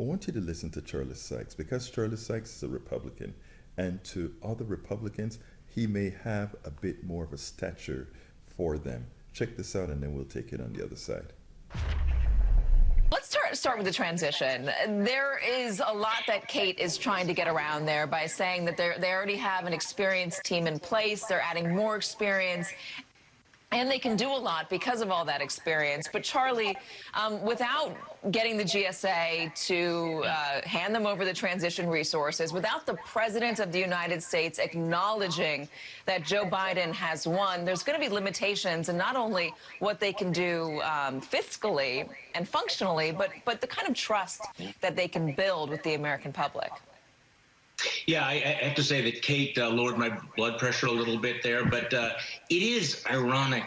I want you to listen to Charlie Sykes because Charlie Sykes is a Republican. And to other Republicans, he may have a bit more of a stature for them. Check this out and then we'll take it on the other side. Let's start with the transition. There is a lot that Kate is trying to get around there by saying that they already have an experienced team in place. They're adding more experience. And they can do a lot because of all that experience. But Charlie, without getting the GSA to hand them over the transition resources, without the President of the United States acknowledging that Joe Biden has won, there's going to be limitations in not only what they can do fiscally and functionally, but the kind of trust that they can build with the American public. Yeah, I have to say that Kate lowered my blood pressure a little bit there, but it is ironic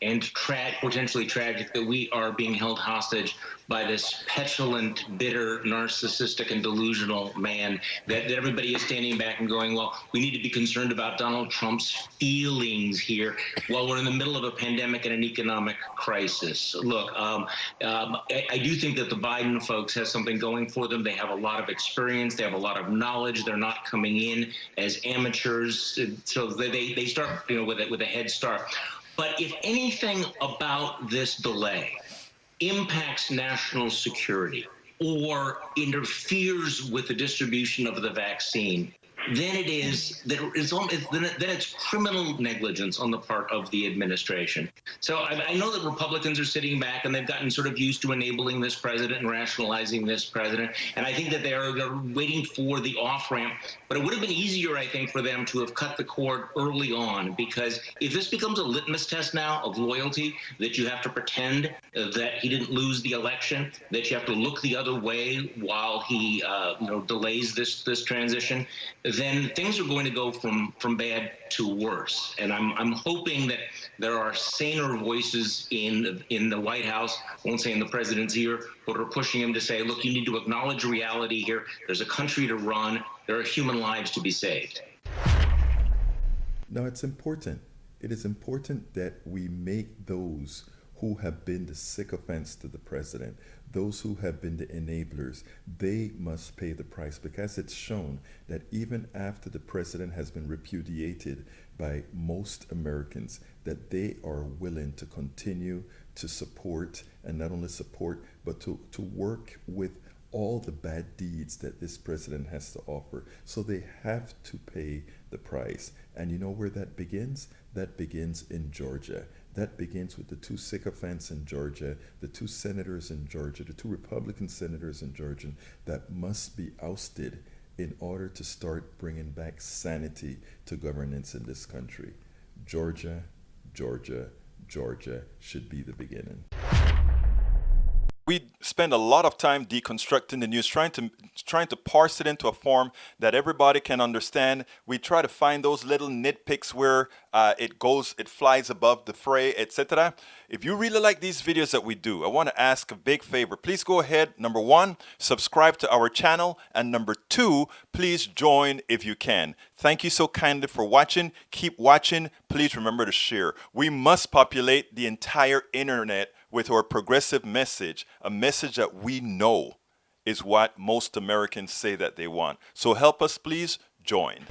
and potentially tragic that we are being held hostage by this petulant, bitter, narcissistic, and delusional man that everybody is standing back and going, well, we need to be concerned about Donald Trump's feelings here while we're in the middle of a pandemic and an economic crisis. Look, I do think that the Biden folks have something going for them. They have a lot of experience. They have a lot of knowledge. They're not coming in as amateurs. So they start, with a head start. But if anything about this delay impacts national security or interferes with the distribution of the vaccine, then it's criminal negligence on the part of the administration. So I know that Republicans are sitting back and they've gotten sort of used to enabling this president and rationalizing this president. And I think that they're waiting for the off-ramp. But it would have been easier, I think, for them to have cut the cord early on, because if this becomes a litmus test now of loyalty, that you have to pretend that he didn't lose the election, that you have to look the other way while he delays this transition, then things are going to go from bad to worse. And I'm hoping that there are saner voices in the White House, I won't say in the president's ear, but are pushing him to say, look, you need to acknowledge reality here. There's a country to run. There are human lives to be saved. Now, it's important. It is important that we make those who have been the sycophants to the president, those who have been the enablers, they must pay the price, because it's shown that even after the president has been repudiated by most Americans, that they are willing to continue to support, and not only support, but to work with all the bad deeds that this president has to offer. So they have to pay the price. And you know where that begins? That begins in Georgia. That begins with the two sycophants in Georgia, the two senators in Georgia, the two Republican senators in Georgia that must be ousted in order to start bringing back sanity to governance in this country. Georgia, Georgia, Georgia should be the beginning. We spend a lot of time deconstructing the news, trying to parse it into a form that everybody can understand. We try to find those little nitpicks where it flies above the fray, etc. If you really like these videos that we do, I want to ask a big favor. Please go ahead, number one, subscribe to our channel, and number two, please join if you can. Thank you so kindly for watching. Keep watching. Please remember to share. We must populate the entire internet with our progressive message, a message that we know is what most Americans say that they want. So help us, please join.